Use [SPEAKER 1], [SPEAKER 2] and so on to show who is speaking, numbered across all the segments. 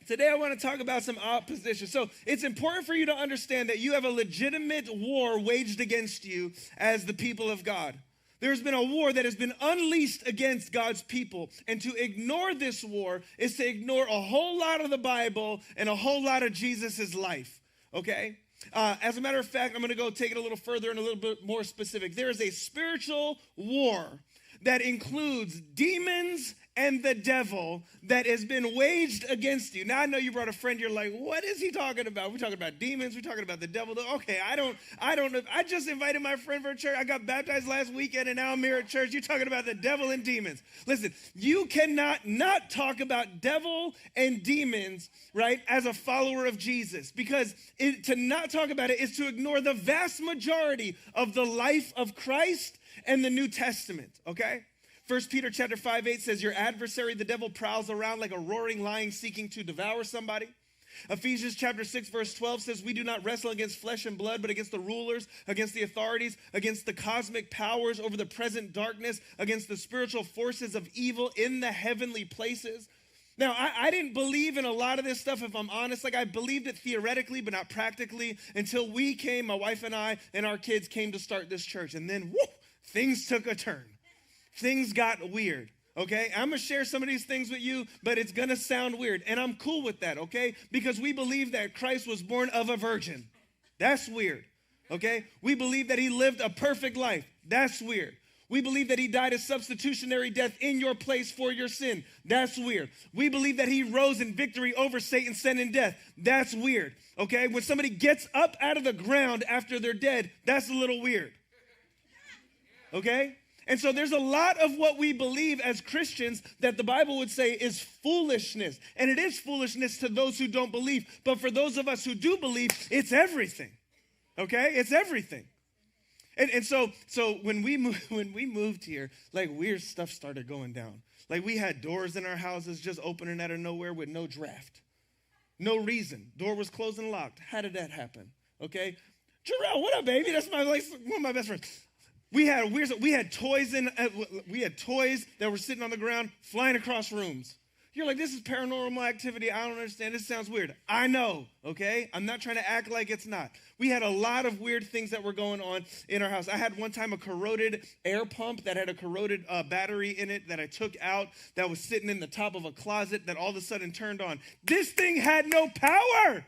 [SPEAKER 1] Today I want to talk about some opposition. So it's important for you to understand that you have a legitimate war waged against you as the people of God. There's been a war that has been unleashed against God's people. And to ignore this war is to ignore a whole lot of the Bible and a whole lot of Jesus' life, okay? As a matter of fact, I'm going to go take it a little further and a little bit more specific. There is a spiritual war that includes demons and the devil that has been waged against you. Now, I know you brought a friend. You're like, what is he talking about? We're talking about demons. We're talking about the devil. Okay, I don't know. I just invited my friend for church. I got baptized last weekend, and now I'm here at church. You're talking about the devil and demons. Listen, you cannot not talk about devil and demons, right, as a follower of Jesus. Because to not talk about it is to ignore the vast majority of the life of Christ and the New Testament, okay? 1 Peter chapter 5:8 says, your adversary, the devil, prowls around like a roaring lion seeking to devour somebody. Ephesians chapter 6 verse 12 says, we do not wrestle against flesh and blood, but against the rulers, against the authorities, against the cosmic powers over the present darkness, against the spiritual forces of evil in the heavenly places. Now, I didn't believe in a lot of this stuff, if I'm honest. Like, I believed it theoretically, but not practically, until we came, my wife and I, and our kids came to start this church. And then, whoo, things took a turn. Things got weird, okay? I'm going to share some of these things with you, but it's going to sound weird. And I'm cool with that, okay? Because we believe that Christ was born of a virgin. That's weird, okay? We believe that he lived a perfect life. That's weird. We believe that he died a substitutionary death in your place for your sin. That's weird. We believe that he rose in victory over Satan, sin, and death. That's weird, okay? When somebody gets up out of the ground after they're dead, that's a little weird, okay? And so there's a lot of what we believe as Christians that the Bible would say is foolishness. And it is foolishness to those who don't believe. But for those of us who do believe, it's everything. Okay? It's everything. And so when we moved here, like weird stuff started going down. Like we had doors in our houses just opening out of nowhere with no draft. No reason. Door was closed and locked. How did that happen? Okay? Jarrell, what up, baby? That's one of my best friends. We had toys that were sitting on the ground, flying across rooms. You're like, this is paranormal activity. I don't understand. This sounds weird. I know, okay? I'm not trying to act like it's not. We had a lot of weird things that were going on in our house. I had one time a corroded air pump that had a corroded battery in it that I took out that was sitting in the top of a closet that all of a sudden turned on. This thing had no power.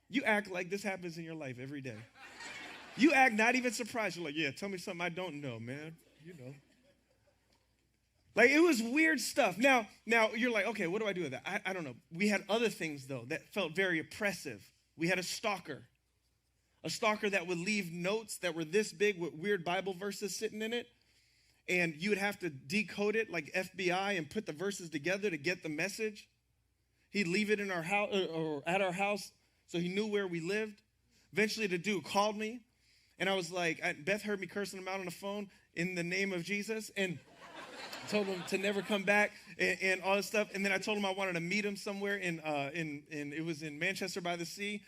[SPEAKER 1] You act like this happens in your life every day. You act not even surprised. You're like, yeah, tell me something I don't know, man. You know. Like, it was weird stuff. Now you're like, okay, what do I do with that? I don't know. We had other things, though, that felt very oppressive. We had a stalker that would leave notes that were this big with weird Bible verses sitting in it. And you would have to decode it like FBI and put the verses together to get the message. He'd leave it in our house or at our house so he knew where we lived. Eventually, the dude called me. And I was like, Beth heard me cursing him out on the phone in the name of Jesus and told him to never come back and all this stuff. And then I told him I wanted to meet him somewhere in it was in Manchester by the Sea.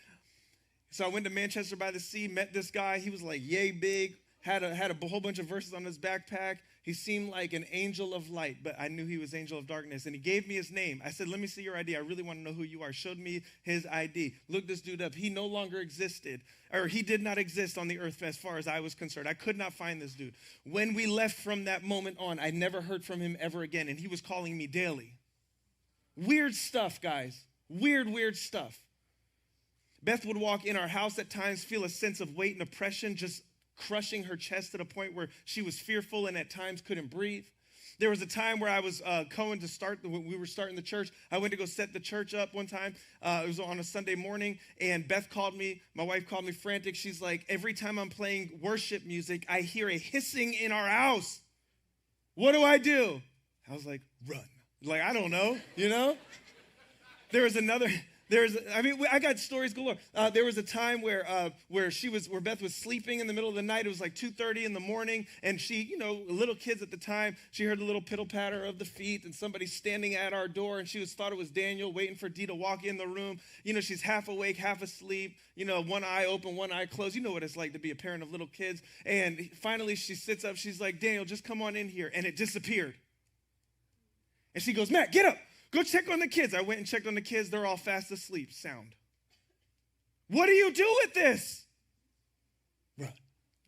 [SPEAKER 1] So I went to Manchester by the Sea, met this guy. He was like yay big, had a whole bunch of verses on his backpack. He seemed like an angel of light, but I knew he was angel of darkness. And he gave me his name. I said, let me see your ID. I really want to know who you are. Showed me his ID. Looked this dude up. He no longer existed, or he did not exist on the earth as far as I was concerned. I could not find this dude. When we left from that moment on, I never heard from him ever again, and he was calling me daily. Weird stuff, guys. Weird stuff. Beth would walk in our house at times, feel a sense of weight and oppression, just crushing her chest to the point where she was fearful and at times couldn't breathe. There was a time where I was when we were starting the church. I went to go set the church up one time. It was on a Sunday morning, and Beth called me. My wife called me frantic. She's like, every time I'm playing worship music, I hear a hissing in our house. What do I do? I was like, run. Like, I don't know, you know? I got stories galore. There was a time where Beth was sleeping in the middle of the night. It was like 2:30 in the morning, and she, little kids at the time, she heard a little pitter patter of the feet and somebody standing at our door, and she thought it was Daniel waiting for Dee to walk in the room. She's half awake, half asleep. One eye open, one eye closed. You know what it's like to be a parent of little kids. And finally, she sits up. She's like, Daniel, just come on in here, and it disappeared. And she goes, Matt, get up. Go check on the kids. I went and checked on the kids. They're all fast asleep, sound. What do you do with this?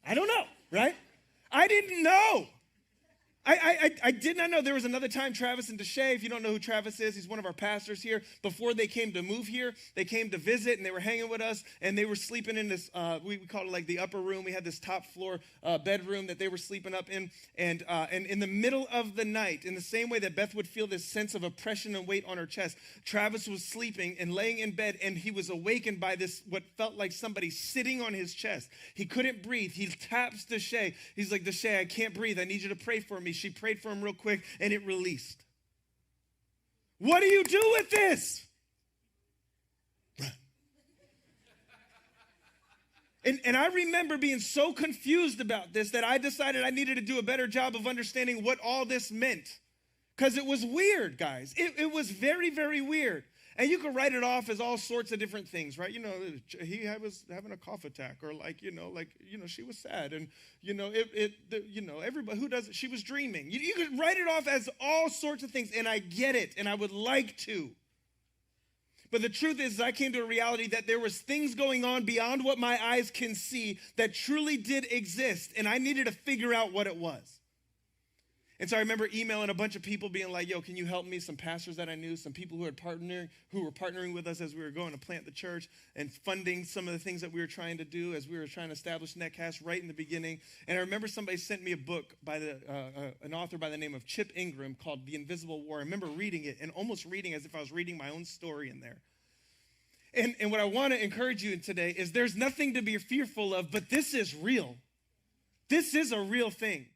[SPEAKER 1] I don't know, right? I didn't know. I did not know. There was another time, Travis and Deshae, if you don't know who Travis is, he's one of our pastors here. Before they came to move here, they came to visit, and they were hanging with us, and they were sleeping in this, we call it like the upper room. We had this top floor bedroom that they were sleeping up in, and in the middle of the night, in the same way that Beth would feel this sense of oppression and weight on her chest, Travis was sleeping and laying in bed, and he was awakened by this, what felt like somebody sitting on his chest. He couldn't breathe. He taps Deshae. He's like, Deshae, I can't breathe. I need you to pray for me. She prayed for him real quick, and it released. What do you do with this? Run. And I remember being so confused about this that I decided I needed to do a better job of understanding what all this meant. Because it was weird, guys. It was very, very weird. And you could write it off as all sorts of different things, right? He was having a cough attack, or she was sad, and everybody who does it, she was dreaming. You could write it off as all sorts of things, and I get it, and I would like to. But the truth is, I came to a reality that there was things going on beyond what my eyes can see that truly did exist, and I needed to figure out what it was. And so I remember emailing a bunch of people being like, yo, can you help me? Some pastors that I knew, some people who were partnering with us as we were going to plant the church and funding some of the things that we were trying to do as we were trying to establish Netcast right in the beginning. And I remember somebody sent me a book by an author by the name of Chip Ingram called The Invisible War. I remember reading it and almost reading as if I was reading my own story in there. And what I want to encourage you today is there's nothing to be fearful of, but this is real. This is a real thing.